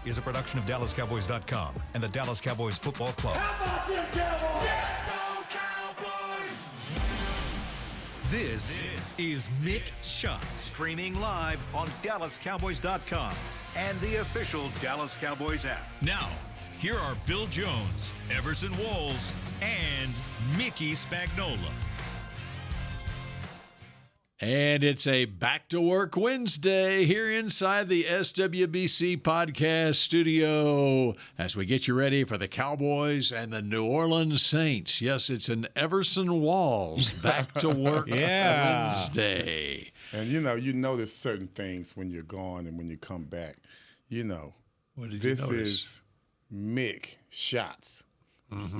is a production of DallasCowboys.com and the Dallas Cowboys Football Club. How about them Cowboys? This is Mick Shots. Streaming live on DallasCowboys.com and the official Dallas Cowboys app. Now, here are Bill Jones, Everson Walls, and Mickey Spagnola. And it's a Back to Work Wednesday here inside the SWBC podcast studio as we get you ready for the Cowboys and the New Orleans Saints. Yes, it's an Everson Walls Back to Work Wednesday. And you notice certain things when you're gone and when you come back. What did this you notice? Is Mick Shots. It's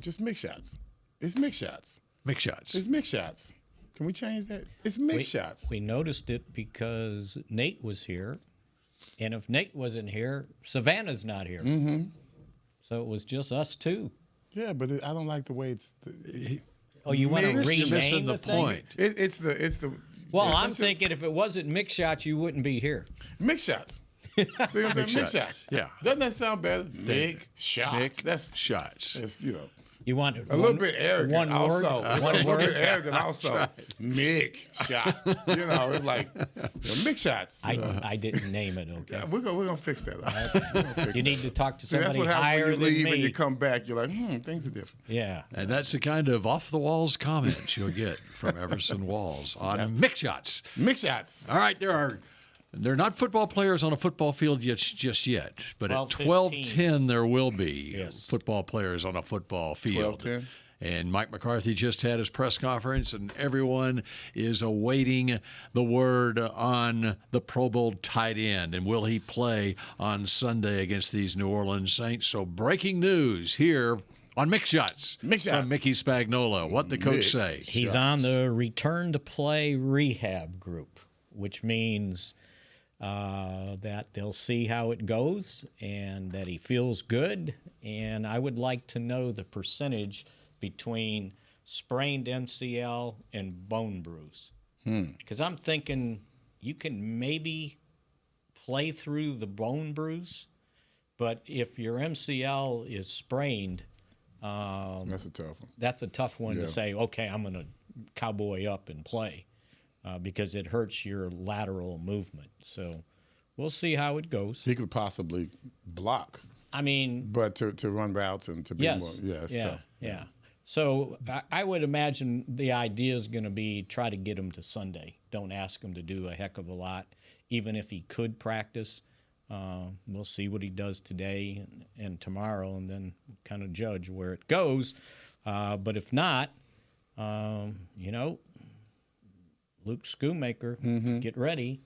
just Mick Shots. It's Mick Shots. Mick Shots. It's Mick Shots. Can we change that? It's Mick Shots. We noticed it because Nate was here. And if Nate wasn't here, Savannah's not here. Mm-hmm. So it was just us two. Yeah, but I don't like the way it's. You want to rename You're missing the thing? point. It's the. Well, yeah, I'm thinking if it wasn't Mick Shots, you wouldn't be here. Mick Shots. See what I'm saying? Mick Shots. Yeah. Doesn't that sound better? Mick Shots. Mick That's Shots. It's You want a little bit arrogant. One word. Also, a little bit arrogant. Also, right. Mick Shot. It's like Mick Shots. I didn't name it. Okay. Yeah, we're gonna fix that. We're gonna fix You that. need to talk to See, somebody that's what happens higher when you than leave me. and you come back. You're like, things are different. Yeah. And that's the kind of off-the-walls comments you'll get from Everson Walls on Mick Shots. Mick Shots. All right, they're not football players on a football field just yet, but at 12:10 there will be football players on a football field. 12:10. And Mike McCarthy just had his press conference, and everyone is awaiting the word on the Pro Bowl tight end. And will he play on Sunday against these New Orleans Saints? So breaking news here on Mick Shots. Mick Shots. From Mickey Spagnola. What the coach say? He's on the return to play rehab group, which means that they'll see how it goes and that he feels good. And I would like to know the percentage between sprained MCL and bone bruise. Because I'm thinking you can maybe play through the bone bruise, but if your MCL is sprained, That's a tough one. That's a tough one to say, okay, I'm going to cowboy up and play because it hurts your lateral movement. So we'll see how it goes. He could possibly block. I mean, but to run routes and to be more, it's tough. Yeah. So I would imagine the idea is going to be try to get him to Sunday. Don't ask him to do a heck of a lot. Even if he could practice, we'll see what he does today and tomorrow and then kind of judge where it goes. But if not, Luke Schoonmaker, get ready.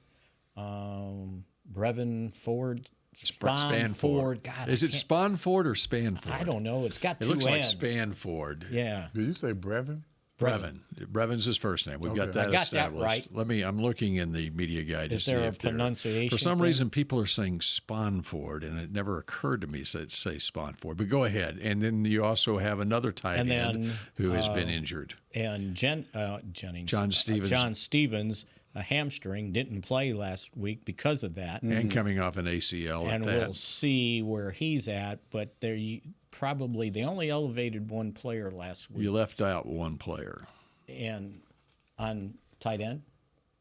Brevyn Ford. Spann-Ford. God, is it Spann-Ford or Spann-Ford? I don't know. It's got two ends. It looks ends. like Spann-Ford. Yeah. Did you say Brevyn? Brevyn. Brevyn's his first name. We've got that I got established. that right. I'm looking in the media guide to Is see there a if pronunciation for some thing? reason, people are saying Spann-Ford, and it never occurred to me to say Spann-Ford. But go ahead. And then you also have another tight end who has been injured. And John Stevens. John Stevens, a hamstring, didn't play last week because of that. And coming off an ACL. And we'll see where he's at. But they only elevated one player last week. You left out one player. And on tight end?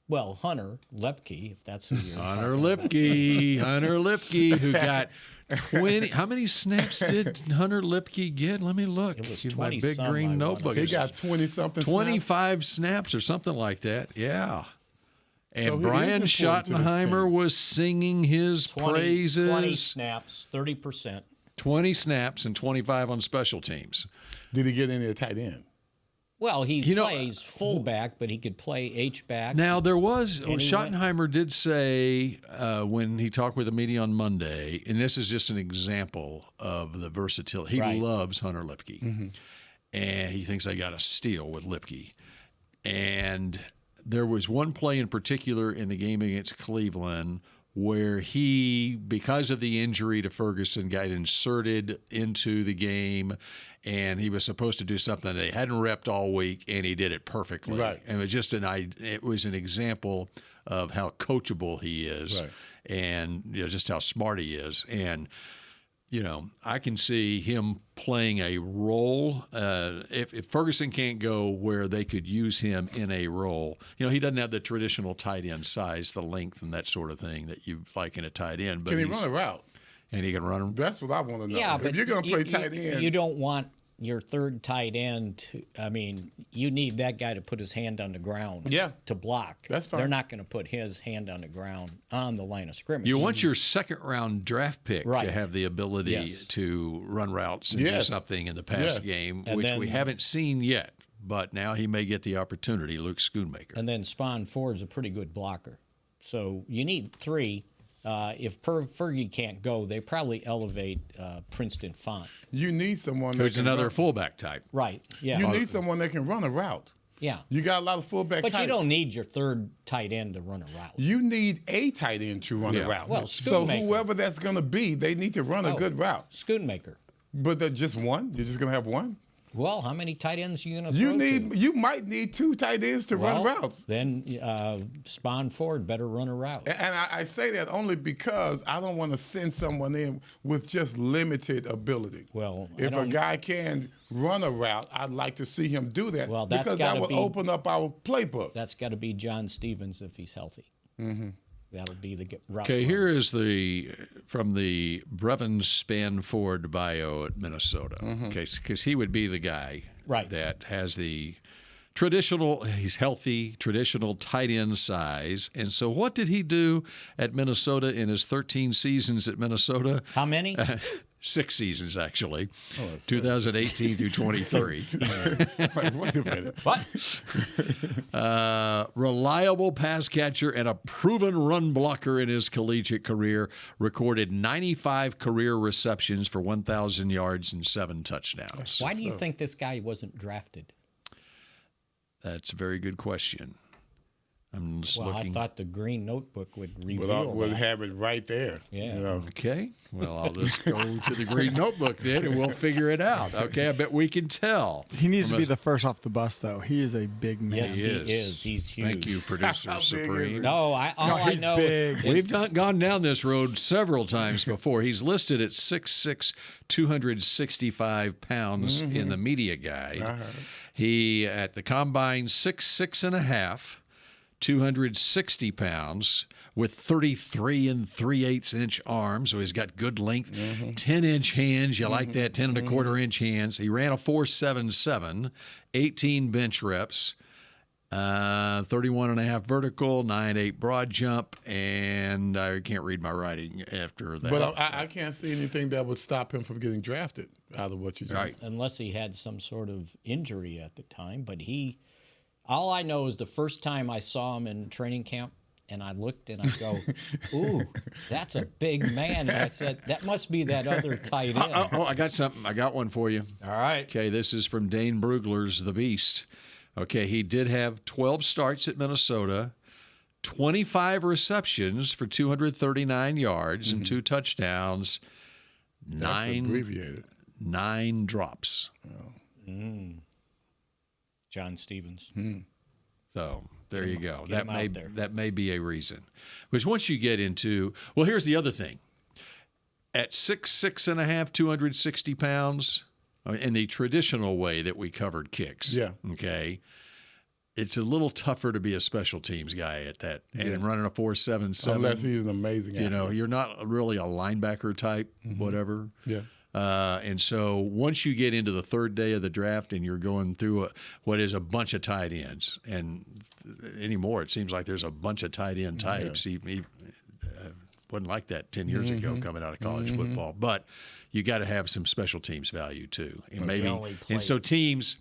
Well, Hunter Lepke, if that's who you're Hunter Lepke, who got 20. How many snaps did Hunter Lepke get? Let me look. It was Give 20 my big green notebook. He got 20-something 25 snaps or something like that. Yeah. And So Brian he is important to this Schottenheimer team. was singing his praises. 20 snaps, 30%. 20 snaps and 25 on special teams. Did he get any of the tight end? Well, he plays fullback, but he could play H-back. Now, there was, And he Schottenheimer did say when he talked with the media on Monday, and this is just an example of the versatility. He loves Hunter Lepke, and he thinks they got a steal with Lepke. And there was one play in particular in the game against Cleveland where he, because of the injury to Ferguson, got inserted into the game, and he was supposed to do something that he hadn't repped all week, and he did it perfectly. Right. And it was just it was an example of how coachable he is, and just how smart he is. And I can see him playing a role. If Ferguson can't go where they could use him in a role, he doesn't have the traditional tight end size, the length, and that sort of thing that you like in a tight end. But can he run a route? And he can run them. That's what I want to know. Yeah, but if you're going to play tight end, you don't want your third tight end. You need that guy to put his hand on the ground. To block. That's fine. They're not going to put his hand on the ground on the line of scrimmage. You want your second-round draft pick Right. to have the ability to run routes and do something in the pass game, And which then, we haven't seen yet. But now he may get the opportunity, Luke Schoonmaker. And then Spann-Ford's a pretty good blocker. So you need three. If Fergie can't go, they probably elevate Princeton Font. you need someone Who's that can another run. fullback type. Right, yeah. You need someone that can run a route. Yeah. You got a lot of fullback But types. you don't need your third tight end to run a route. You need a tight end to run a route. Well, so Schoonmaker. whoever that's going to be, they need to run a good route. Schoonmaker. But they're just one? You're just going to have one? Well, how many tight ends are you going to throw to? You might need two tight ends to run routes. Then Spann-Ford better run a route. And I say that only because I don't want to send someone in with just limited ability. Well, if a guy can run a route, I'd like to see him do that. Well, that's because that gotta would be- open up our playbook. That's got to be John Stevens if he's healthy. Mm-hmm. That'll be the route. Okay, runner. here is from the Brevyn Spann-Ford bio at Minnesota. Okay, because he would be the guy that has the traditional, he's healthy, traditional tight end size. And so what did he do at Minnesota in his 13 seasons at Minnesota? How many? 6 seasons, actually. 2018 through 23. Wait a minute. What? Reliable pass catcher and a proven run blocker in his collegiate career. Recorded 95 career receptions for 1,000 yards and 7 touchdowns. Why do you think this guy wasn't drafted? That's a very good question. I'm just Well, looking. I thought the green notebook would reveal We'll that. have it right there. Yeah. Okay. Well, I'll just go to the green notebook then, and we'll figure it out. Okay. I bet we can tell. He needs to be the first off the bus, though. He is a big man. Yes, he is. He's huge. Thank you, producer How big is Supreme. he? No, all I he's know big. is We've gone down this road several times before. He's listed at 6'6", 265 pounds in the media guide. He, at the combine, 6'6 and a half, 260 pounds, with 33 3/8 inch arms. So he's got good length, 10-inch hands. You like that, 10 1/4-inch hands. He ran a 4.77, 18 bench reps. 31 and a half vertical, 9.8 broad jump, and I can't read my writing after that. But I can't see anything that would stop him from getting drafted out of what you just unless he had some sort of injury at the time. But all I know is the first time I saw him in training camp, and I looked and I go, ooh, that's a big man. And I said, that must be that other tight end. I got something. I got one for you. All right. Okay, this is from Dane Brugler's The Beast. Okay, he did have 12 starts at Minnesota, 25 receptions for 239 yards and 2 touchdowns, That's abbreviated. 9 drops. John Stevens. So there you go. Get him out there. That may be a reason. Which once you get into, well, here's the other thing. At 6'6 and a half, 260 pounds, in the traditional way that we covered kicks. Yeah. Okay. It's a little tougher to be a special teams guy at that and running a 4.77. Unless he's an amazing athlete. You know, you're not really a linebacker type, whatever. Yeah. And so once you get into the third day of the draft and you're going through what is a bunch of tight ends, and anymore it seems like there's a bunch of tight end types. He wasn't like that 10 years ago coming out of college football. But you got to have some special teams value too. And so teams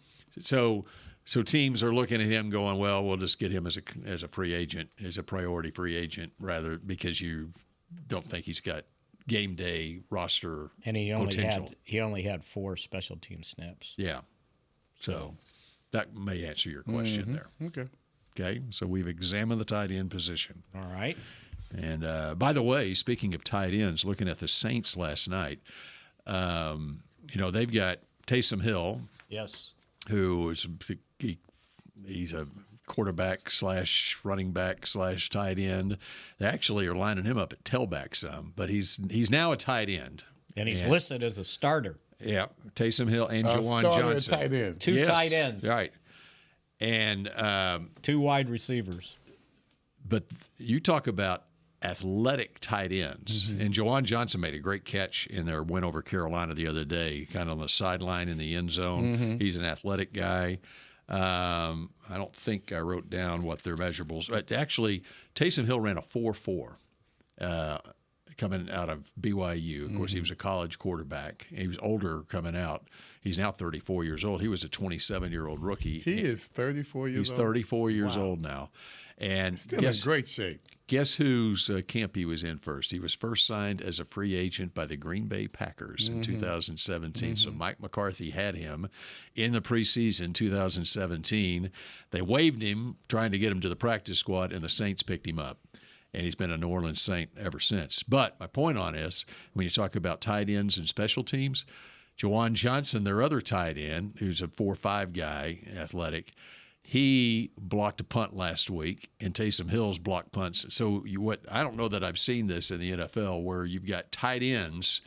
are looking at him going, well, we'll just get him as a free agent, as a priority free agent, rather because you don't think he's got game day roster And he potential. only had 4 special team snaps. Yeah. So that may answer your question there. Okay. Okay. So we've examined the tight end position. All right. And by the way, speaking of tight ends, looking at the Saints last night, they've got Taysom Hill, Yes. who is he's a quarterback / running back / tight end. They actually are lining him up at tailback some, but he's now a tight end. And he's listed as a starter. Yeah, Taysom Hill and Jawan starter Johnson. and tight end. Two tight ends. Right. And 2 wide receivers. but you talk about athletic tight ends, and Jawan Johnson made a great catch in their win over Carolina the other day, kind of on the sideline in the end zone. He's an athletic guy. I don't think I wrote down what their measurables. Actually, Taysom Hill ran a 4.4 coming out of BYU. Of course, he was a college quarterback. He was older coming out. He's now 34 years old. He was a 27-year-old rookie. He is 34 years old? He's 34 years old now. And Still in great shape. Guess whose camp he was in first? He was first signed as a free agent by the Green Bay Packers in 2017. So Mike McCarthy had him in the preseason 2017. They waived him, trying to get him to the practice squad, and the Saints picked him up. And he's been a New Orleans Saint ever since. But my point on this, when you talk about tight ends and special teams, Jawan Johnson, their other tight end, who's a 4.5 guy, athletic, he blocked a punt last week, and Taysom Hill's blocked punts. So I don't know that I've seen this in the NFL where you've got tight ends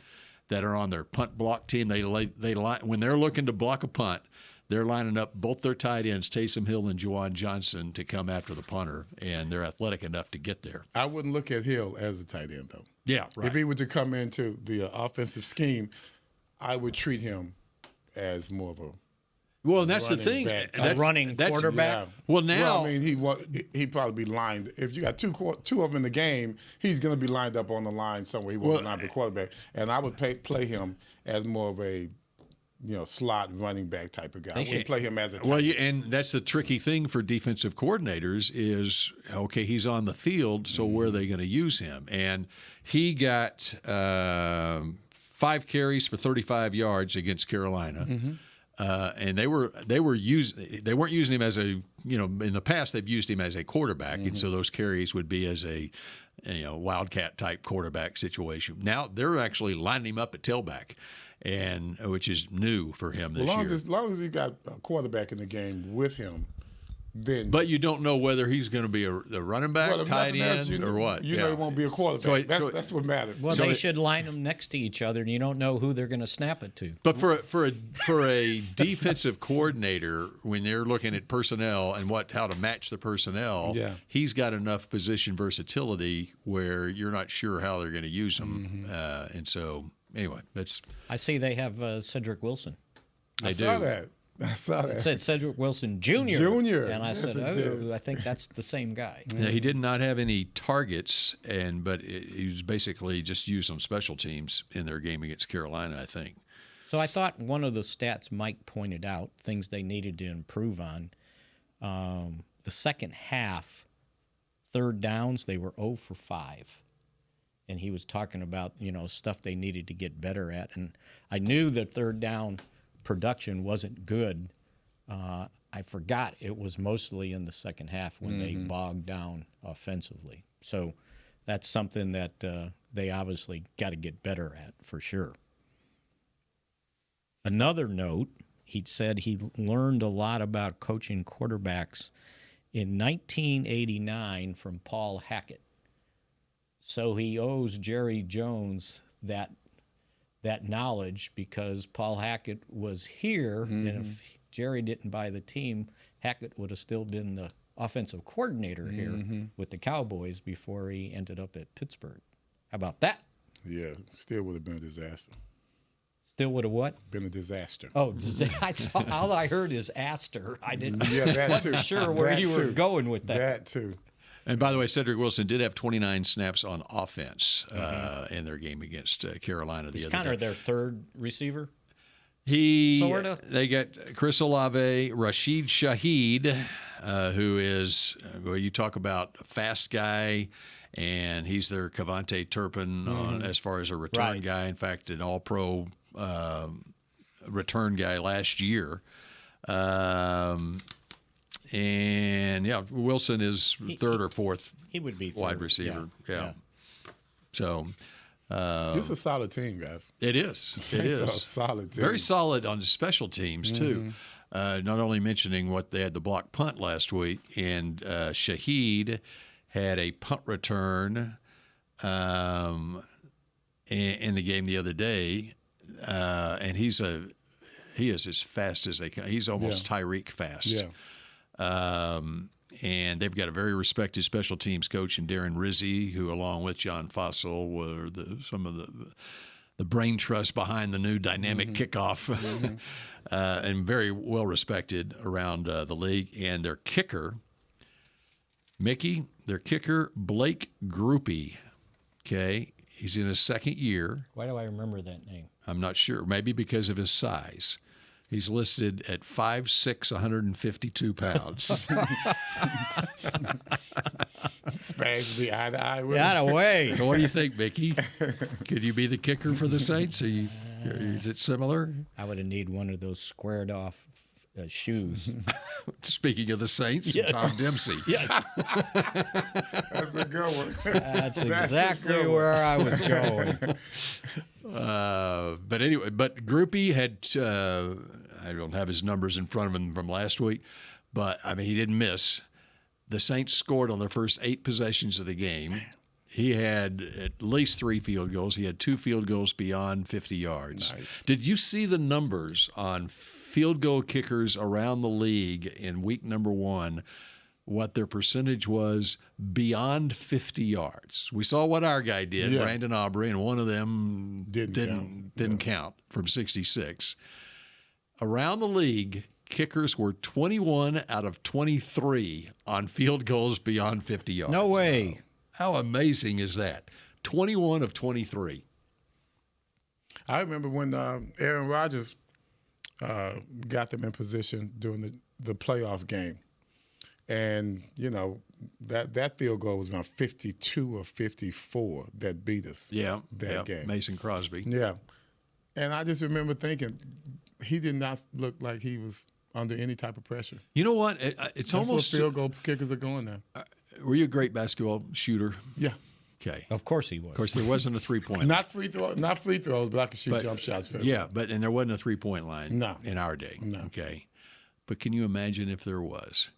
that are on their punt block team. When they're looking to block a punt, they're lining up both their tight ends, Taysom Hill and Jawan Johnson, to come after the punter, and they're athletic enough to get there. I wouldn't look at Hill as a tight end, though. Yeah, right. If he were to come into the offensive scheme, I would treat him as more of a well, and that's the thing. Back. Running quarterback. Yeah. Well, now Well, I mean, he'd probably be lined. If you got two of them in the game, he's going to be lined up on the line somewhere. He won't line the quarterback, and I would play him as more of a slot running back type of guy. I wouldn't play him as a tight end. And that's the tricky thing for defensive coordinators is, okay, he's on the field, so where are they going to use him? And he got 5 carries for 35 yards against Carolina. And they weren't using him as a, in the past they've used him as a quarterback, and so those carries would be as a wildcat type quarterback situation. Now they're actually lining him up at tailback, and which is new for him this year. As long as he got a quarterback in the game with him, then. But you don't know whether he's going to be a running back, tight end, or what. You know he won't be a quarterback. That's what matters. Well, they should line them next to each other, and you don't know who they're going to snap it to. But for a defensive coordinator, when they're looking at personnel and how to match the personnel, he's got enough position versatility where you're not sure how they're going to use him. And so, anyway, that's. I see they have Cedric Wilson. I saw that. It said Cedric Wilson Jr. And I said, I think that's the same guy. Yeah, he did not have any targets, but he was basically just used on special teams in their game against Carolina, I think. So I thought one of the stats Mike pointed out, things they needed to improve on, the second half, third downs, they were 0 for 5. And he was talking about, stuff they needed to get better at. And I knew that third down production wasn't good. I forgot it was mostly in the second half when they bogged down offensively. So that's something that they obviously got to get better at for sure. Another note, he said he learned a lot about coaching quarterbacks in 1989 from Paul Hackett. So he owes Jerry Jones that knowledge because Paul Hackett was here, and if Jerry didn't buy the team, Hackett would have still been the offensive coordinator here with the Cowboys before he ended up at Pittsburgh. How about that? Yeah, still would have been a disaster. Still would have what? Been a disaster. Oh, all I heard is Astor. I didn't. Yeah, that too. Sure where you were going with that. That too. And by the way, Cedric Wilson did have 29 snaps on offense in their game against Carolina the other day. He's kind of their third receiver. Sorta. They got Chris Olave, Rashid Shaheed, who is, you talk about a fast guy, and he's their Cavante Turpin as far as a return guy. In fact, an all-pro return guy last year. And Wilson is third or fourth. He would be wide third. receiver. Yeah. So it's a solid team, guys. it is. It It's is a solid team. very solid on the special teams too. not only mentioning what they had the block punt last week, and Shaheed had a punt return in the game the other day, and he is as fast as they can. He's almost Tyreek fast. Yeah. And they've got a very respected special teams coach in Darren Rizzi, who, along with John Fossil, were some of the brain trust behind the new dynamic kickoff, and very well respected around the league. And their kicker, Blake Groupie, okay, he's in his second year. Why do I remember that name? I'm not sure. Maybe because of his size. He's listed at 5'6", 152 pounds. Spags be eye to eye with him. Got away. So what do you think, Mickey? Could you be the kicker for the Saints? Is it similar? I would have need one of those squared off shoes. Speaking of the Saints, Yes. Tom Dempsey. Yes, That's a good one. that's a exactly good one. where I was going. But anyway, Groupie had, I don't have his numbers in front of him from last week, but I mean, he didn't miss. The Saints scored on their first 8 possessions of the game. He had at least 3 field goals. He had 2 field goals beyond 50 yards. Nice. Did you see the numbers on field goal kickers around the league in week number 1, what their percentage was beyond 50 yards? We saw what our guy did, Yeah. Brandon Aubrey, and one of them didn't count from 66. Around the league, kickers were 21 out of 23 on field goals beyond 50 yards. No way. How amazing is that? 21 of 23. I remember when Aaron Rodgers got them in position during the playoff game. And, you know, that field goal was about 52 or 54 that beat us that game. Mason Crosby. Yeah. And I just remember thinking he did not look like he was under any type of pressure. You know what? It's That's almost. what field goal kickers are going now. Were you a great basketball shooter? Yeah. Okay. Of course he was. Of course, there wasn't a 3-point line. Not free throws, but I could shoot jump shots. Very well. Yeah, and there wasn't a 3-point line No. in our day. No. Okay. But can you imagine if there was?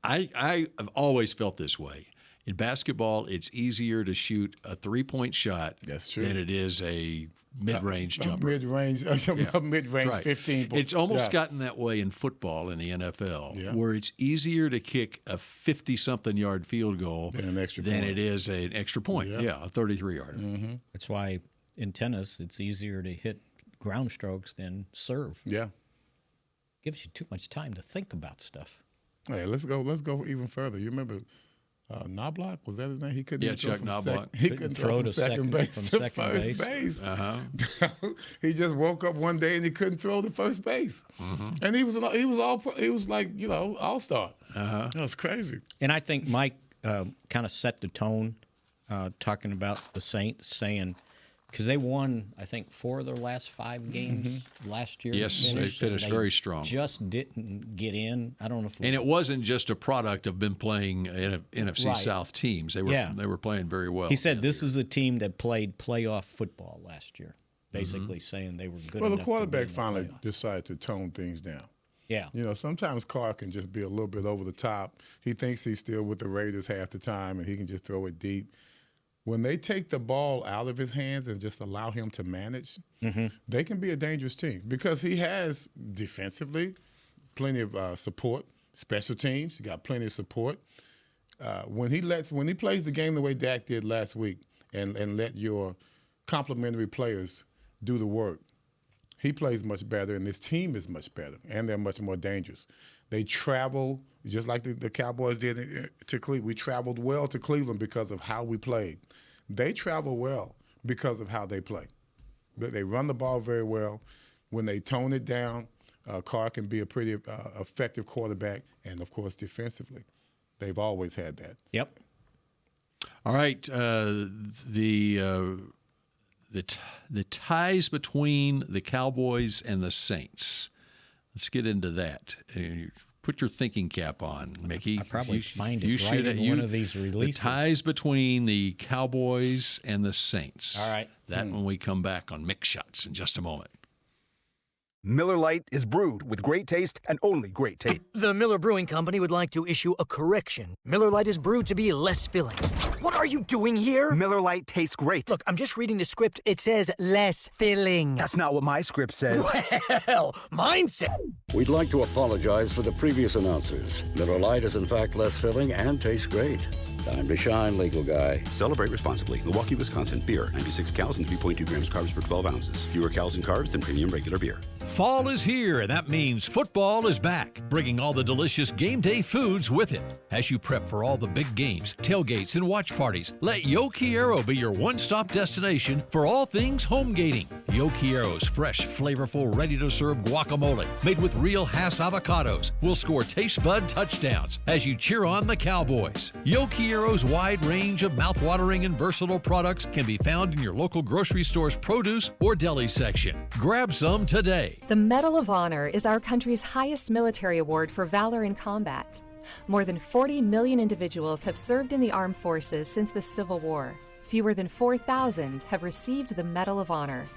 I have always felt this way. In basketball, it's easier to shoot a 3-point shot That's true. than it is a mid-range jumper. Mid-range, mid-range Right. 15. It's almost yeah. gotten that way in football in the NFL, Yeah. where it's easier to kick a 50-something yard field goal Than an extra than point. it is an extra point. Yeah, a 33-yarder. Mm-hmm. That's why in tennis it's easier to hit ground strokes than serve. Yeah. Gives you too much time to think about stuff. Hey, let's go even further. You remember Knobloch? Was that his name? He couldn't Yeah, even throw Chuck from Knobloch. He couldn't throw from second base to second first base. base. Uh-huh. He just woke up one day and he couldn't throw to first base. Mm-hmm. And he was like, you know, all-star. Uh-huh. That was crazy. And I think Mike kind of set the tone talking about the Saints, saying, because they won, I think, 4 of their last 5 games last year. Yes, they finished very strong. Just didn't get in. I don't know if And it wasn't just a product of them playing NFC Right. South teams. They were playing very well. He said this is a team that played playoff football last year, basically saying they were good Well, enough the to quarterback be in the finally playoffs. decided to tone things down. Yeah. You know, sometimes Carr can just be a little bit over the top. He thinks he's still with the Raiders half the time, and he can just throw it deep. When they take the ball out of his hands and just allow him to manage, they can be a dangerous team because he has defensively plenty of support. Special teams, he got plenty of support. When he plays the game the way Dak did last week and let your complementary players do the work, he plays much better, and this team is much better, and they're much more dangerous. They travel, just like the Cowboys did to Cleveland. We traveled well to Cleveland because of how we played. They travel well because of how they play. They run the ball very well. When they tone it down, Carr can be a pretty effective quarterback, and, of course, defensively. They've always had that. Yep. All right, the ties between the Cowboys and the Saints. Let's get into that. Put your thinking cap on, Mickey. I probably find it right in one of these releases. The ties between the Cowboys and the Saints. All right. That when we come back on Mick Shots in just a moment. Miller Lite is brewed with great taste and only great taste. The Miller Brewing Company would like to issue a correction. Miller Lite is brewed to be less filling. What are you doing here? Miller Lite tastes great. Look, I'm just reading the script. It says less filling. That's not what my script says. Well, mine says... We'd like to apologize for the previous announcers. Miller Lite is in fact less filling and tastes great. Time to shine, legal guy. Celebrate responsibly. Milwaukee, Wisconsin. Beer. 96 calories and 3.2 grams carbs per 12 ounces. Fewer calories and carbs than premium regular beer. Fall is here, and that means football is back, bringing all the delicious game day foods with it. As you prep for all the big games, tailgates, and watch parties, let Yo Quiero be your one-stop destination for all things home gating. Yo Quiero's fresh, flavorful, ready-to-serve guacamole, made with real Hass avocados, will score taste bud touchdowns as you cheer on the Cowboys. Yo Quiero's wide range of mouth-watering and versatile products can be found in your local grocery store's produce or deli section. Grab some today. The Medal of Honor is our country's highest military award for valor in combat. More than 40 million individuals have served in the armed forces since the Civil War. Fewer than 4,000 have received the Medal of Honor.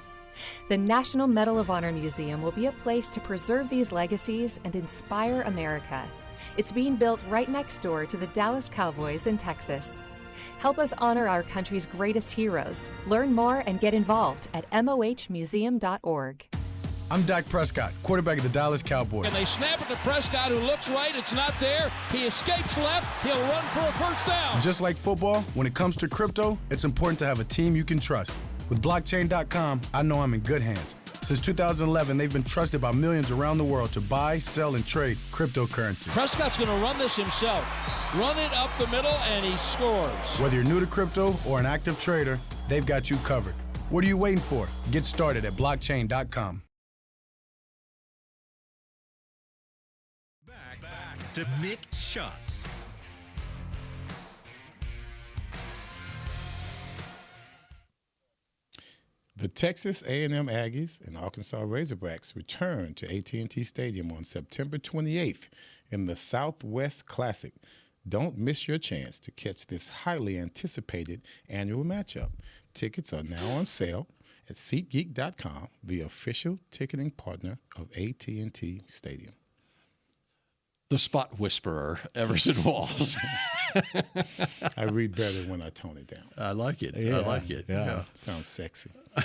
The National Medal of Honor Museum will be a place to preserve these legacies and inspire America. It's being built right next door to the Dallas Cowboys in Texas. Help us honor our country's greatest heroes. Learn more and get involved at mohmuseum.org. I'm Dak Prescott, quarterback of the Dallas Cowboys. And they snap it to Prescott, who looks right. It's not there. He escapes left. He'll run for a first down. Just like football, when it comes to crypto, it's important to have a team you can trust. With blockchain.com, I know I'm in good hands. Since 2011, they've been trusted by millions around the world to buy, sell, and trade cryptocurrency. Prescott's going to run this himself. Run it up the middle, and he scores. Whether you're new to crypto or an active trader, they've got you covered. What are you waiting for? Get started at blockchain.com. Back to Mick Shots. The Texas A&M Aggies and Arkansas Razorbacks return to AT&T Stadium on September 28th in the Southwest Classic. Don't miss your chance to catch this highly anticipated annual matchup. Tickets are now on sale at SeatGeek.com, the official ticketing partner of AT&T Stadium. The spot whisperer, Everson Walls. I read better when I tone it down. I like it. Yeah, I like it. yeah. Sounds sexy. Well,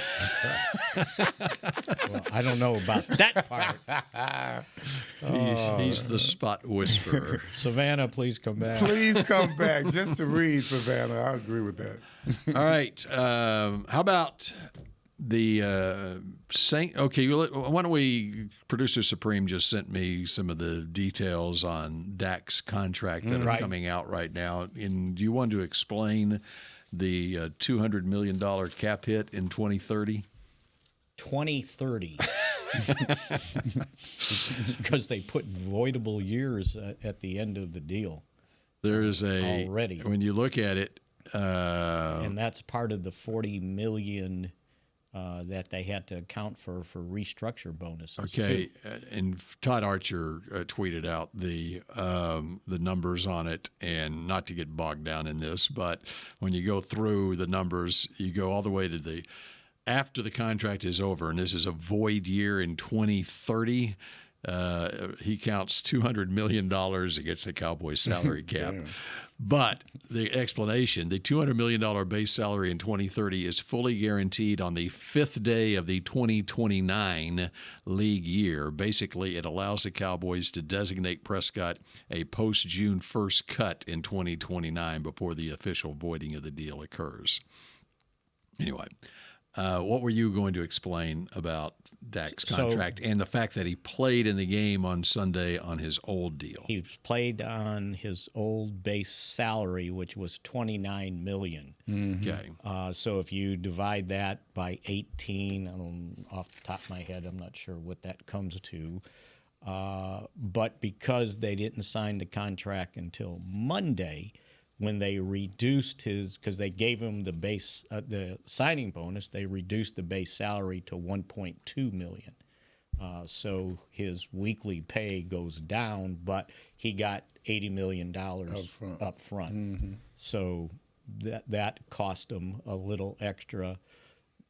I don't know about that part. He's the spot whisperer. Savannah, please come back. Please come back just to read, Savannah. I agree with that. All right. How about the Saint? Okay, why don't we? Producer Supreme just sent me some of the details on Dak's contract that are coming out right now. And do you want to explain the $200 million cap hit in 2030? 2030. It's because they put voidable years at the end of the deal. There is already. When you look at it, and that's part of the $40 million that they had to account for restructure bonuses. Okay, and Todd Archer tweeted out the numbers on it, and not to get bogged down in this, but when you go through the numbers, you go all the way to after the contract is over, and this is a void year in 2030. He counts $200 million against the Cowboys salary cap. But the explanation, the $200 million base salary in 2030 is fully guaranteed on the fifth day of the 2029 league year. Basically, it allows the Cowboys to designate Prescott a post-June 1st cut in 2029 before the official voiding of the deal occurs. Anyway, what were you going to explain about Dak's contract and the fact that he played in the game on Sunday on his old deal? He played on his old base salary, which was $29 million. Mm-hmm. Okay. So if you divide that by 18, off the top of my head, I'm not sure what that comes to. But because they didn't sign the contract until Monday, when they reduced because they gave him the base, the signing bonus, they reduced the base salary to $1.2 million. So his weekly pay goes down, but he got $80 million up front. Mm-hmm. So that cost him a little extra.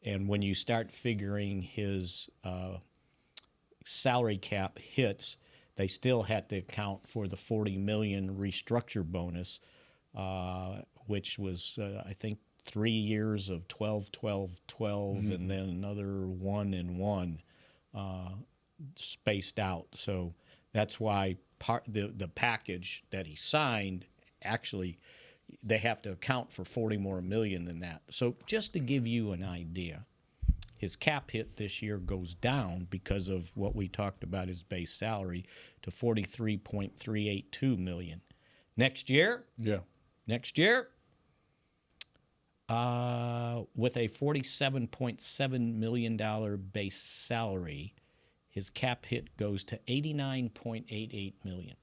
And when you start figuring his salary cap hits, they still had to account for the $40 million restructure bonus, which was, I think, 3 years of 12, 12, 12, and then another 1 and 1 spaced out. So that's why the package that he signed, actually, they have to account for $40 more million than that. So just to give you an idea, his cap hit this year goes down because of what we talked about, his base salary, to $43.382 million. Next year, with a $47.7 million base salary, his cap hit goes to $89.88 million.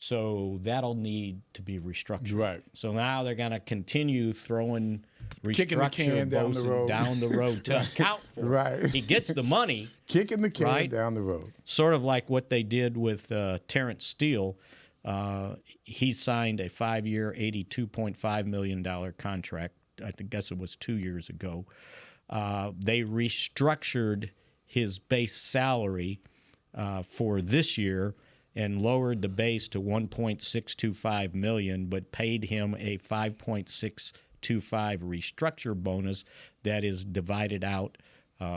So that'll need to be restructured. Right. So now they're going to continue throwing Kicking the can down the road to account for it. Right. He gets the money. Kicking the can right? down the road. Sort of like what they did with Terrence Steele. He signed a 5-year, $82.5 million contract. I guess it was 2 years ago. They restructured his base salary for this year and lowered the base to $1.625 million, but paid him a $5.625 restructure bonus that is divided out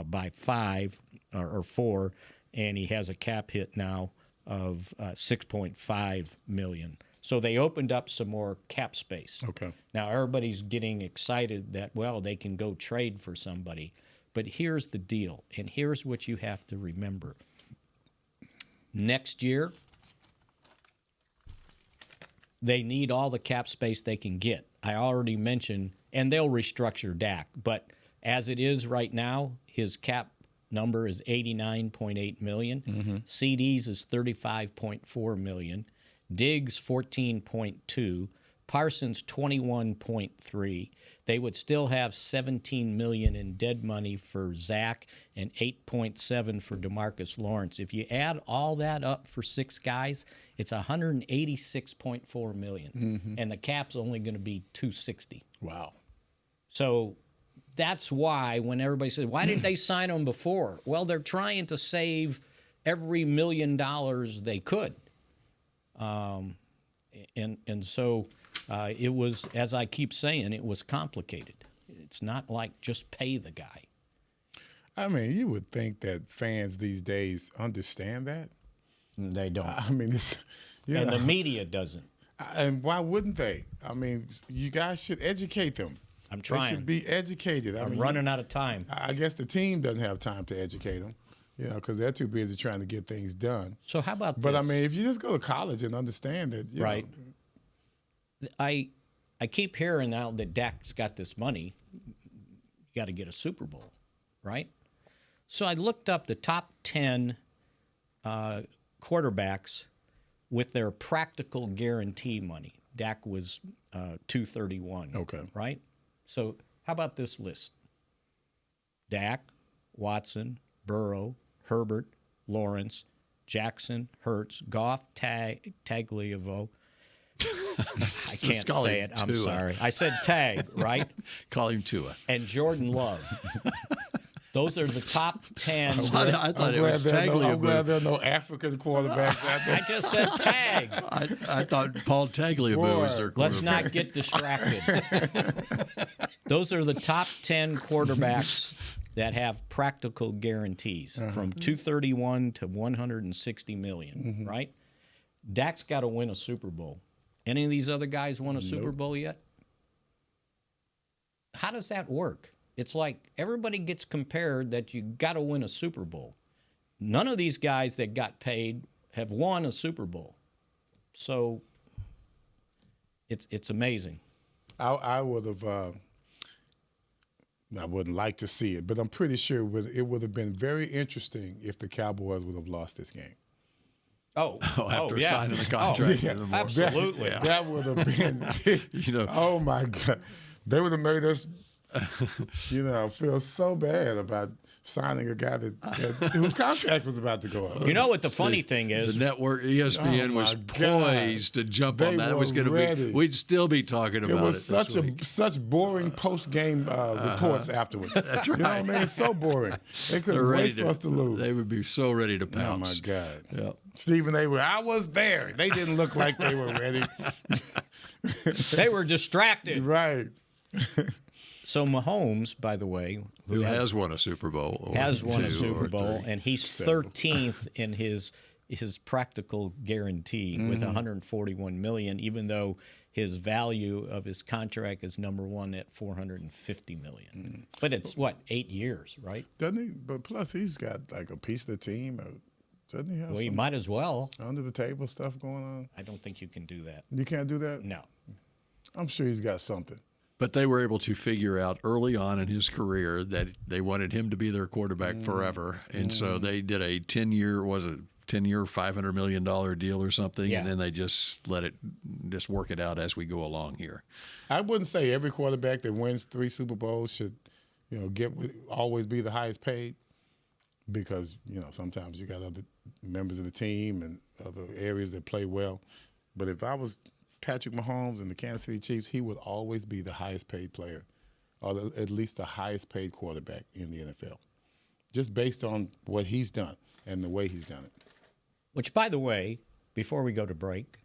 by 5 or 4, and he has a cap hit now of $6.5 million. So they opened up some more cap space. Okay. Now everybody's getting excited that, well, they can go trade for somebody. But here's the deal, and here's what you have to remember. Next year, they need all the cap space they can get. I already mentioned, and they'll restructure Dak, but as it is right now, his cap number is $89.8 million. CDs is $35.4 million. Diggs, $14.2. Parsons, $21.3. They would still have $17 million in dead money for Zach and $8.7 for DeMarcus Lawrence. If you add all that up for 6 guys, it's $186.4 million, and the cap's only going to be $260. Wow. So that's why when everybody says, why didn't they sign him before? Well, they're trying to save every $1 million they could. And so it was, as I keep saying, it was complicated. It's not like just pay the guy. I mean, you would think that fans these days understand that. They don't. I mean, it's, and the media doesn't. And why wouldn't they? I mean, you guys should educate them. I'm trying. They should be educated. I'm running out of time. I guess the team doesn't have time to educate them, because they're too busy trying to get things done. So how about But, this? I mean, if you just go to college and understand that, you right. know, I keep hearing now that Dak's got this money. You got to get a Super Bowl, right? So I looked up the top 10 quarterbacks with their practical guarantee money. Dak was 231. Okay. Right? So how about this list? Dak, Watson, Burrow, Herbert, Lawrence, Jackson, Hurts, Goff, Tagliavoco. I can't say it. I'm sorry. I said Tag, right? Call him Tua. And Jordan Love. Those are the top 10. I thought it was Tagliavoco. I'm glad there are no African quarterbacks out there. I just said Tag. I thought Paul Tagliavoco was their quarterback. Let's not get distracted. Those are the top 10 quarterbacks that have practical guarantees from 231 to 160 million, right? Dak's got to win a Super Bowl. Any of these other guys won a Super Bowl yet? How does that work? It's like everybody gets compared that you got to win a Super Bowl. None of these guys that got paid have won a Super Bowl. So it's amazing. I would have. I wouldn't like to see it, but I'm pretty sure it would have been very interesting if the Cowboys would have lost this game. After yeah. signing the contract. Absolutely. That would have been, oh my God. They would have made us, feel so bad about signing a guy whose contract was about to go up. You know what the funny thing is? The network, ESPN, was poised to jump on that. It was going to be. We'd still be talking about it. It was such boring post-game reports afterwards. That's right. You know what I mean? It's so boring. They couldn't wait for us to lose. They would be so ready to pounce. Oh my God. Yep. Stephen A. I was there. They didn't look like they were ready. They were distracted. Right. So Mahomes, by the way, who has won a Super Bowl, and he's 13th in his practical guarantee with $141 million, even though his value of his contract is number one at $450 million. But it's 8 years, right? Doesn't he? But plus he's got like a piece of the team. Doesn't he have? Well, he might as well. Under the table stuff going on. I don't think you can do that. You can't do that? No. I'm sure he's got something. But they were able to figure out early on in his career that they wanted him to be their quarterback forever. And so they did a 10-year, $500 million deal or something, and then they just let it work it out as we go along here. I wouldn't say every quarterback that wins 3 Super Bowls should, always be the highest paid, because sometimes you got other members of the team and other areas that play well. But if I was Patrick Mahomes and the Kansas City Chiefs, he would always be the highest paid player, or at least the highest paid quarterback in the NFL, just based on what he's done and the way he's done it. Which, by the way, before we go to break,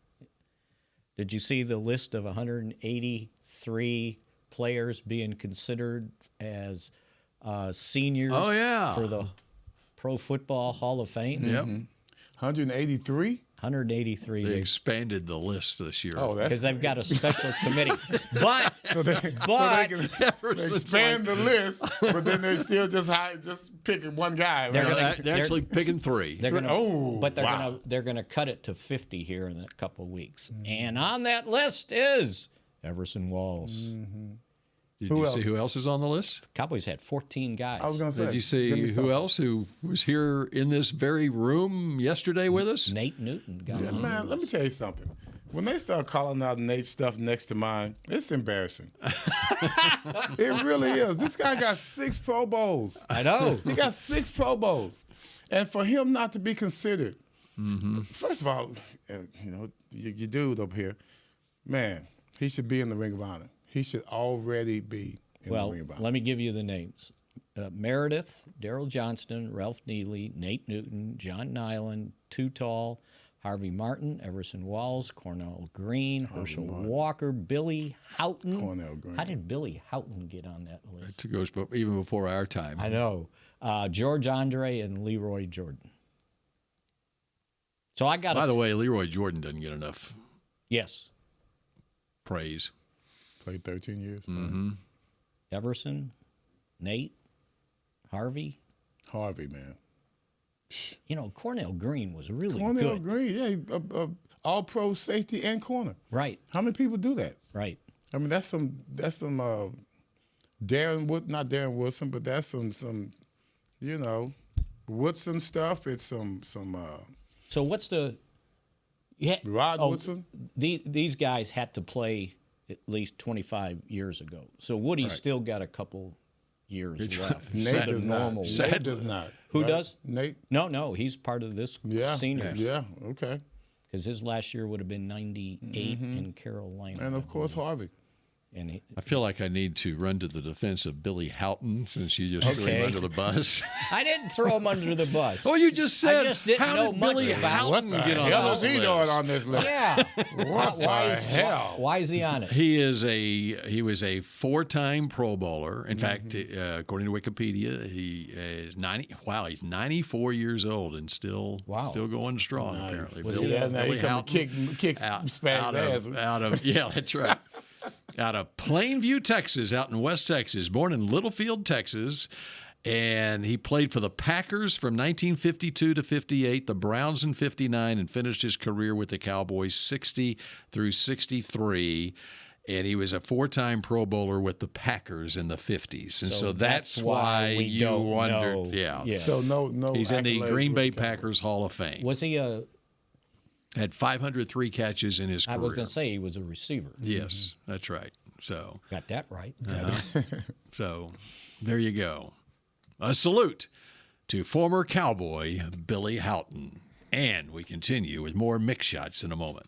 did you see the list of 183 players being considered as seniors for the Pro Football Hall of Fame? Yep. 183? 183. They expanded the list this year. Oh, because they've got a special committee. But they can expand the list, but then they still just picking one guy. They're actually picking 3. They're gonna cut it to 50 here in a couple of weeks. And on that list is Everson Walls. Did you see who else is on the list? Cowboys had 14 guys. I was going to say. Did you see who else who was here in this very room yesterday with us? Nate Newton. Man, let me tell you something. When they start calling out Nate's stuff next to mine, it's embarrassing. It really is. This guy got 6 Pro Bowls. I know. He got 6 Pro Bowls. And for him not to be considered, first of all, your dude up here, man, he should be in the Ring of Honor. He should already be in the Ring of Honor. Let me give you the names. Meredith, Daryl Johnston, Ralph Neely, Nate Newton, John Nyland, Too Tall, Harvey Martin, Everson Walls, Cornell Green, Herschel Walker, Billy Houghton. Cornell Green. How did Billy Houghton get on that list? It goes even before our time. I know. George Andre and Leroy Jordan. So I got. By the way, Leroy Jordan doesn't get enough. Yes. Praise. Played 13 years. Everson, Nate, Harvey. Harvey, man. Cornell Green was really Cornell good. Green, yeah, all-pro safety and corner. Right. How many people do that? Right. I mean, that's some not Darren Woodson, but that's some Woodson stuff. It's some. So what's the? Rod Woodson. These guys had to play at least 25 years ago. So Woody's still got a couple years left. Nate does not. Nate does not. Who does? Nate? No, he's part of this seniors. Yeah, okay. Because his last year would have been 98 in Carolina. And, of course, Harvey. And I feel like I need to run to the defense of Billy Houghton since you just threw him under the bus. I didn't throw him under the bus. Oh, you just said. I just didn't know much Billy about Houghton get on hell this is he list? doing on this list? Yeah. What the hell? Why is he on it? He was a 4-time Pro Bowler. In fact, according to Wikipedia, he is 90. Wow, he's 94 years old and still going strong. Nice. Apparently, Billy Houghton kicks Spags' ass. Yeah, that's right. Out of Plainview, Texas, out in West Texas, born in Littlefield, Texas, and he played for the Packers from 1952 to 58, the Browns in 59, and finished his career with the Cowboys 60 through 63. And he was a 4-time Pro Bowler with the Packers in the 50s. And so that's why you wondered. Yeah. So no. He's in the Green Bay Packers Hall of Fame. Was he a... Had 503 catches in his career. I was going to say he was a receiver. Yes, that's right. So got that right. So there you go. A salute to former Cowboy Billy Houghton. And we continue with more Mick shots in a moment.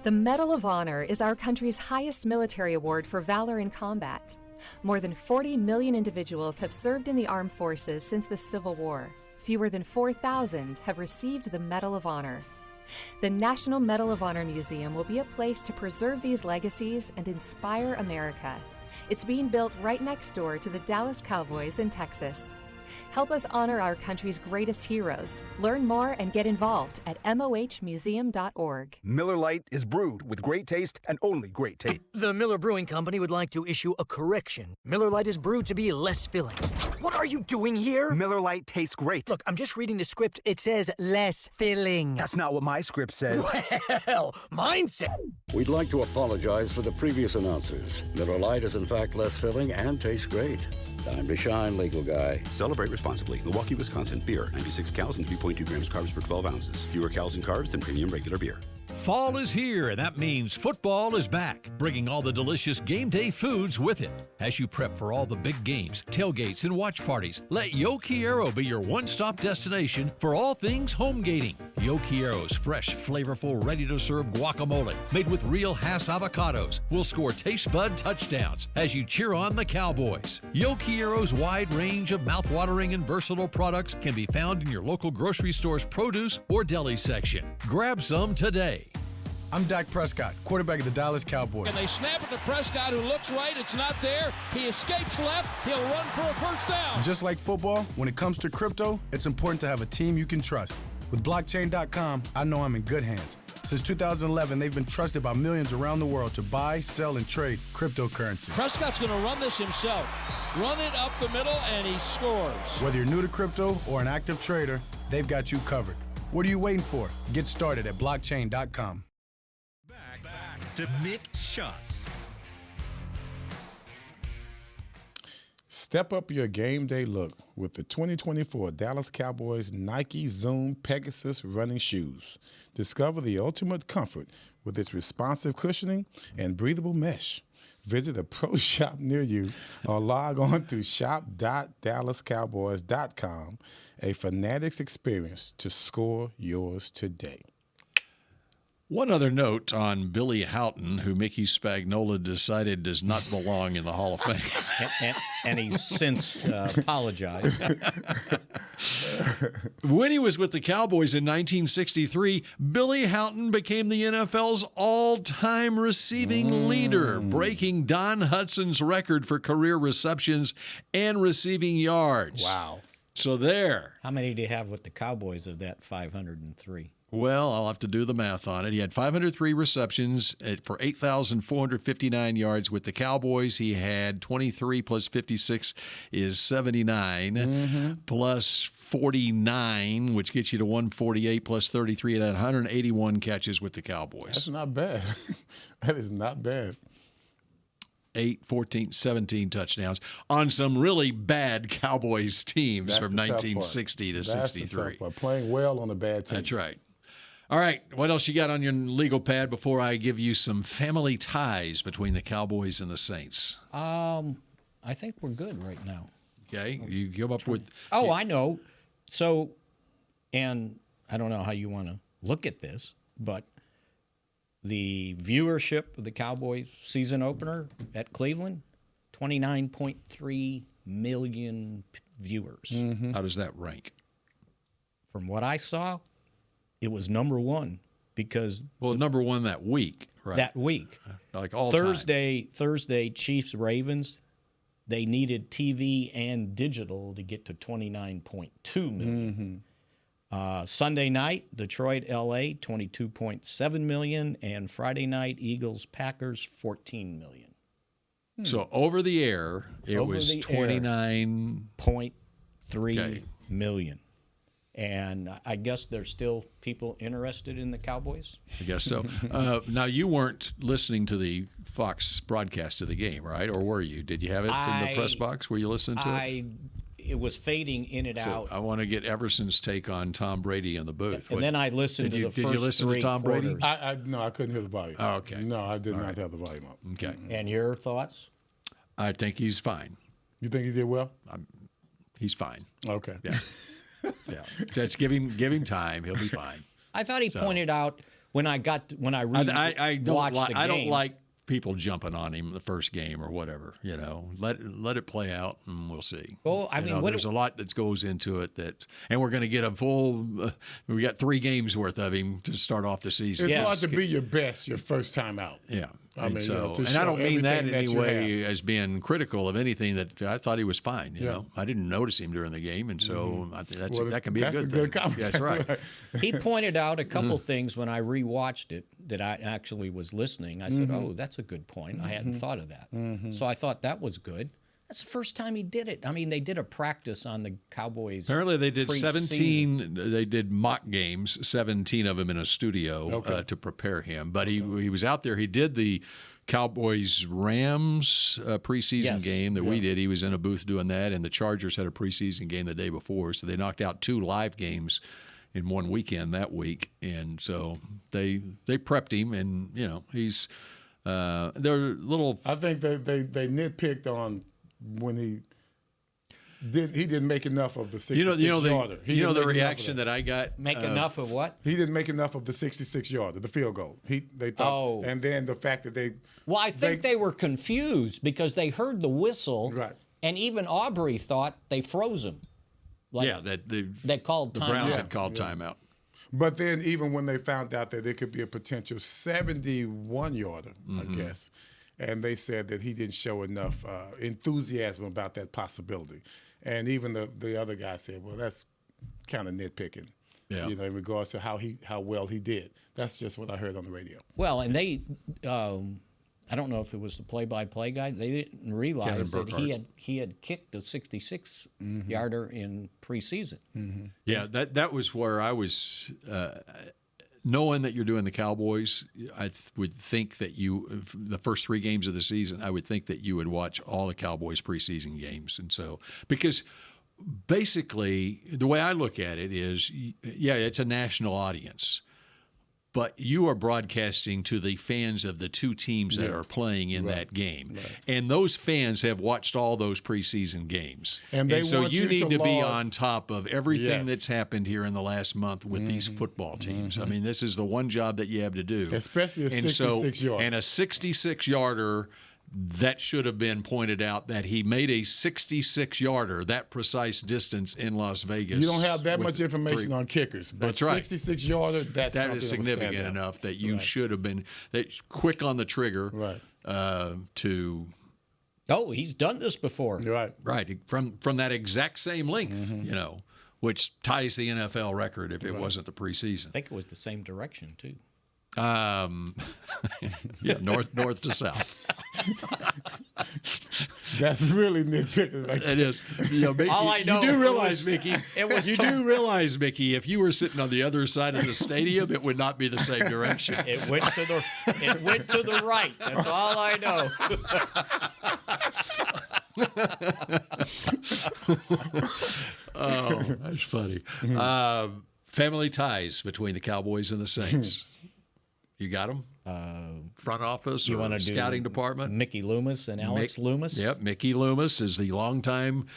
The Medal of Honor is our country's highest military award for valor in combat. More than 40 million individuals have served in the armed forces since the Civil War. Fewer than 4,000 have received the Medal of Honor. The National Medal of Honor Museum will be a place to preserve these legacies and inspire America. It's being built right next door to the Dallas Cowboys in Texas. Help us honor our country's greatest heroes. Learn more and get involved at mohmuseum.org. Miller Lite is brewed with great taste and only great taste. The Miller Brewing Company would like to issue a correction. Miller Lite is brewed to be less filling. What are you doing here? Miller Lite tastes great. Look, I'm just reading the script. It says less filling. That's not what my script says. Well, mine says... We'd like to apologize for the previous announcers. Miller Lite is in fact less filling and tastes great. Time to shine, legal guy. Celebrate responsibly. Milwaukee, Wisconsin. Beer. 96 cows and 3.2 grams carbs per 12 ounces. Fewer calories and carbs than premium regular beer. Fall is here, and that means football is back, bringing all the delicious game day foods with it. As you prep for all the big games, tailgates, and watch parties, let Yo Quiero be your one-stop destination for all things home gating. Yo Quiero's fresh, flavorful, ready-to-serve guacamole, made with real Hass avocados, will score taste bud touchdowns as you cheer on the Cowboys. Yo Quiero's wide range of mouth-watering and versatile products can be found in your local grocery store's produce or deli section. Grab some today. I'm Dak Prescott, quarterback of the Dallas Cowboys. And they snap it to Prescott, who looks right. It's not there. He escapes left. He'll run for a first down. Just like football, when it comes to crypto, it's important to have a team you can trust. With blockchain.com, I know I'm in good hands. Since 2011, they've been trusted by millions around the world to buy, sell, and trade cryptocurrency. Prescott's going to run this himself. Run it up the middle, and he scores. Whether you're new to crypto or an active trader, they've got you covered. What are you waiting for? Get started at blockchain.com. Back to Mick Shots. Step up your game day look with the 2024 Dallas Cowboys Nike Zoom Pegasus running shoes. Discover the ultimate comfort with its responsive cushioning and breathable mesh. Visit a pro shop near you or log on to shop.dallascowboys.com. A Fanatics experience to score yours today. One other note on Billy Houghton, who Mickey Spagnola decided does not belong in the Hall of Fame. and he's since apologized. When he was with the Cowboys in 1963, Billy Houghton became the NFL's all-time receiving leader, breaking Don Hudson's record for career receptions and receiving yards. Wow. So there. How many do you have with the Cowboys of that 503? Well, I'll have to do the math on it. He had 503 receptions for 8,459 yards. With the Cowboys, he had 23 plus 56 is 79, plus 49, which gets you to 148, plus 33, and 181 catches with the Cowboys. That's not bad. That is not bad. 8, 14, 17 touchdowns on some really bad Cowboys teams from 1960 to 63. That's the tough part. Playing well on a bad team. That's right. All right, what else you got on your legal pad before I give you some family ties between the Cowboys and the Saints? I think we're good right now. Okay, you give up with... Oh, I know. So, and I don't know how you want to look at this, but the viewership of the Cowboys season opener at Cleveland, 29.3 million viewers. How does that rank? From what I saw, it was number one because... Well, number one that week, right? That week. Like all Thursday, Chiefs, Ravens, they needed TV and digital to get to 29.2 million. Sunday night, Detroit, L.A., 22.7 million, and Friday night, Eagles, Packers, 14 million. So over the air, it was 29.3 million. And I guess there's still people interested in the Cowboys? I guess so. Now, you weren't listening to the Fox broadcast of the game, right? Or were you? Did you have it from the press box? Were you listening to it? It was fading in and out. I want to get Everson's take on Tom Brady in the booth. And then I listened to the first 3 Did you listen to Tom Brady? No, I couldn't hear the volume. Oh, okay. No, I did not have the volume up. Okay. And your thoughts? I think he's fine. You think he did well? He's fine. Okay. Yeah. Yeah. Just give him time. He'll be fine. I thought he pointed out when I watched the game. I don't like people jumping on him the first game or whatever. Let it play out and we'll see. Well, I mean, there's a lot that goes into it and we're going to get a full. We got 3 games worth of him to start off the season. It's hard to be your best your first time out. Yeah. I mean, and I don't mean that in any way as being critical of anything. That I thought he was fine. You know, I didn't notice him during the game, and so I think that can be a good thing. Comment. That's right. He pointed out a couple things when I rewatched it that I actually was listening. I said, "Oh, that's a good point. I hadn't thought of that." So I thought that was good. That's the first time he did it. I mean, they did a practice on the Cowboys. Apparently, they did 17. They did mock games, 17 of them in a studio to prepare him. But he was out there. He did the Cowboys-Rams preseason game that we did. He was in a booth doing that, and the Chargers had a preseason game the day before. So they knocked out 2 live games in one weekend that week, and so they prepped him, and he's they're little. I think they nitpicked on when he didn't make enough of the 66-yarder. The reaction that I got. Make enough of what? He didn't make enough of the 66-yarder, the field goal. They thought, and then the fact that they. Well, I think they were confused because they heard the whistle, right? And even Aubrey thought they froze him. They called the timeout. Browns had called timeout. But then even when they found out that it could be a potential 71-yarder, I guess. And they said that he didn't show enough enthusiasm about that possibility. And even the other guy said, well, that's kind of nitpicking, in regards to how well he did. That's just what I heard on the radio. Well, and they, I don't know if it was the play-by-play guy, they didn't realize that he had kicked a 66-yarder in preseason. Yeah, that was where I was. Knowing that you're doing the Cowboys, I would think that the first 3 games of the season, I would think that you would watch all the Cowboys preseason games. And so, because basically the way I look at it is, it's a national audience, but you are broadcasting to the fans of the 2 teams that are playing in that game. Right. And those fans have watched all those preseason games. And so you need to be on top of everything that's happened here in the last month with these football teams. I mean, this is the one job that you have to do. Especially a 66-yarder. And a 66-yarder, that should have been pointed out that he made a 66-yarder, that precise distance in Las Vegas. You don't have that much information on kickers, but 66-yarder, that is significant enough that you should have been quick on the trigger to. Oh, he's done this before. Right, from that exact same length, which ties the NFL record if it wasn't the preseason. I think it was the same direction too. North to south. That's really nitpicking. It is. All I know, you do realize, Mickey. Do realize, Mickey, if you were sitting on the other side of the stadium, it would not be the same direction. It went to the right. That's all I know. Oh, that's funny. Family ties between the Cowboys and the Saints. You got them? Front office or scouting department? Mickey Loomis and Alex Loomis? Yep, Mickey Loomis is the longtime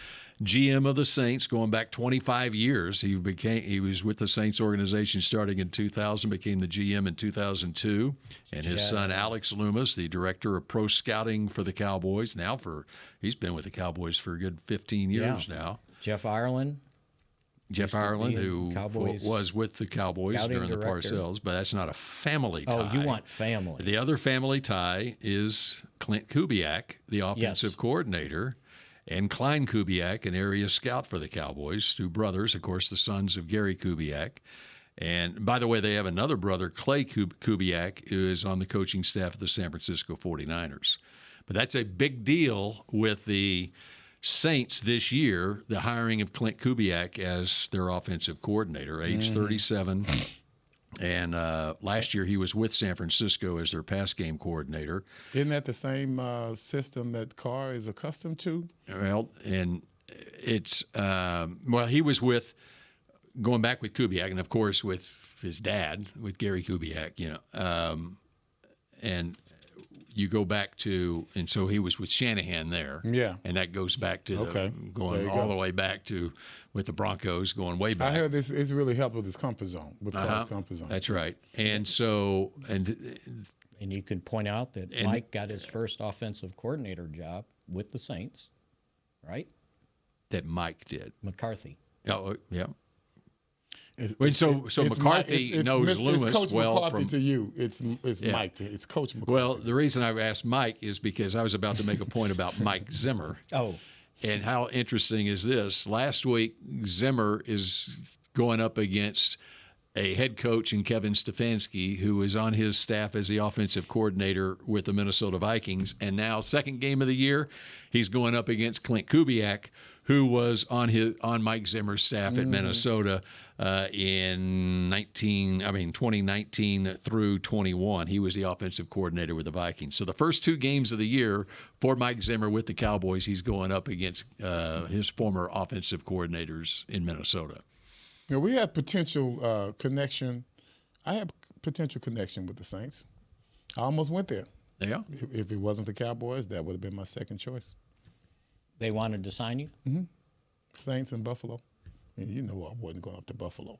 GM of the Saints going back 25 years. He was with the Saints organization starting in 2000, became the GM in 2002. And his son Alex Loomis, the director of pro scouting for the Cowboys, he's been with the Cowboys for a good 15 years now. Jeff Ireland, who was with the Cowboys during the Parcells, but that's not a family tie. Oh, you want family. The other family tie is Clint Kubiak, the offensive coordinator, and Klein Kubiak, an area scout for the Cowboys, 2 brothers, of course, the sons of Gary Kubiak. And by the way, they have another brother, Clay Kubiak, who is on the coaching staff of the San Francisco 49ers. But that's a big deal with the Saints this year, the hiring of Clint Kubiak as their offensive coordinator, age 37. And last year he was with San Francisco as their pass game coordinator. Isn't that the same system that Carr is accustomed to? Well, and it's he was going back with Kubiak, and of course with his dad, with Gary Kubiak, and you go back to, and so he was with Shanahan there. Yeah. And that goes back to going There all you the way back to with the Broncos, going way back. I heard it's really helped with his comfort zone, with Clark's comfort zone. That's right. And so, and you could point out that Mike got his first offensive coordinator job with the Saints, right? That Mike did. McCarthy. Oh, yeah. So McCarthy knows Loomis it's Coach well McCarthy from to you. It's Mike to it's Coach McCarthy. Well, the reason I asked Mike is because I was about to make a point about Mike Zimmer. Oh. And how interesting is this? Last week, Zimmer is going up against a head coach in Kevin Stefanski, who is on his staff as the offensive coordinator with the Minnesota Vikings. And now, second game of the year, he's going up against Clint Kubiak, who was on Mike Zimmer's staff at Minnesota in 2019 through 21. He was the offensive coordinator with the Vikings. So the first two games of the year for Mike Zimmer with the Cowboys, he's going up against his former offensive coordinators in Minnesota. Yeah, we had potential connection. I had potential connection with the Saints. I almost went there. Yeah. If it wasn't the Cowboys, that would have been my second choice. They wanted to sign you? Mm-hmm. Saints in Buffalo. And you know I wasn't going up to Buffalo.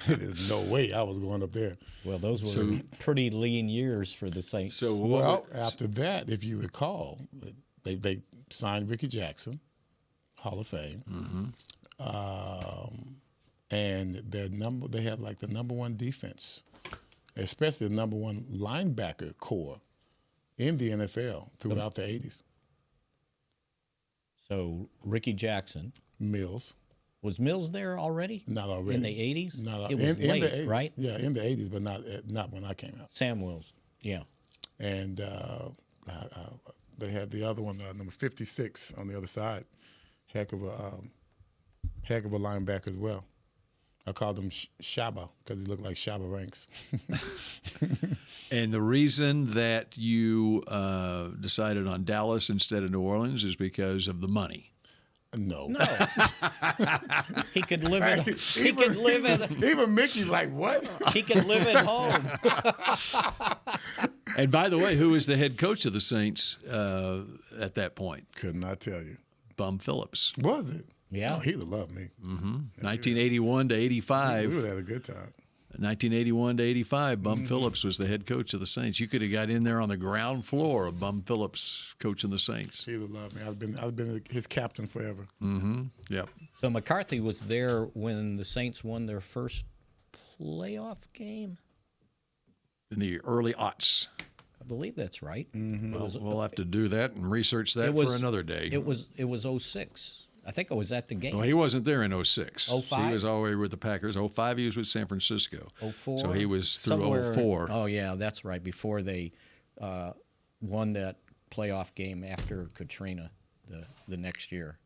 There's no way I was going up there. Well, those were pretty lean years for the Saints. After that, if you recall, they signed Ricky Jackson, Hall of Fame. And they had like the number one defense, especially the number one linebacker core in the NFL throughout the 80s. So Ricky Jackson. Mills. Was Mills there already? Not already. In the 80s? Not it was late, in the 80s, right? Yeah, in the 80s, but not when I came out. Sam Wills, yeah. And they had the other one, number 56 on the other side. Heck of a linebacker as well. I called him Shaba because he looked like Shaba Ranks. And the reason that you decided on Dallas instead of New Orleans is because of the money. No. He could live at. He could live at. Even Mickey's like, what? He could live at home. And by the way, who was the head coach of the Saints at that point? Could not tell you. Bum Phillips. Was it? Yeah. Oh, he would love me. 1981 to 85. We would have had a good time. 1981 to 85, Bum Phillips was the head coach of the Saints. You could have got in there on the ground floor of Bum Phillips coaching the Saints. He would love me. I've been his captain forever. Yep. So McCarthy was there when the Saints won their first playoff game? In the early aughts. I believe that's right. We'll have to do that and research that for another day. It was 06. I think I was at the game. No, he wasn't there in 06. 05? He was all the way with the Packers. 05, he was with San Francisco. 04? So he was through 04. Oh, yeah, that's right, before they won that playoff game after Katrina the next year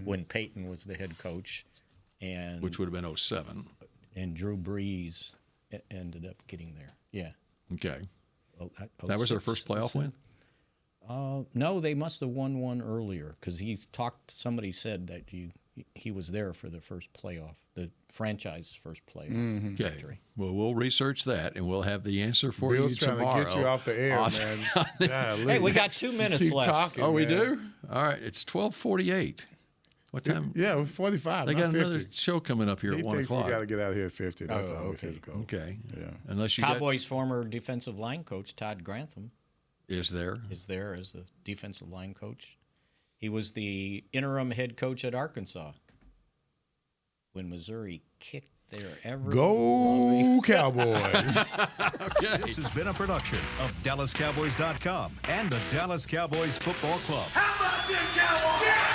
when Peyton was the head coach. Which would have been 07. And Drew Brees ended up getting there. Yeah. Okay. That was their first playoff win? No, they must have won one earlier because somebody said that he was there for the first playoff, the franchise's first playoff victory. Well, we'll research that and we'll have the answer for Bill's you tomorrow. trying to get you off the air, man. Hey, we got 2 minutes Keep left. Talking, we man. do? All right, it's 12:48. What time? Yeah, it was 45. They not got 50. another show coming up here He at 1 thinks o'clock. we got to get out of here at 50. That's always his goal. Okay. Yeah. Unless you Cowboys' former defensive line coach, Todd Grantham, is there as the defensive line coach. He was the interim head coach at Arkansas when Missouri kicked their ever Go Cowboys. This has been a production of DallasCowboys.com and the Dallas Cowboys Football Club. How about this, Cowboys? Yeah!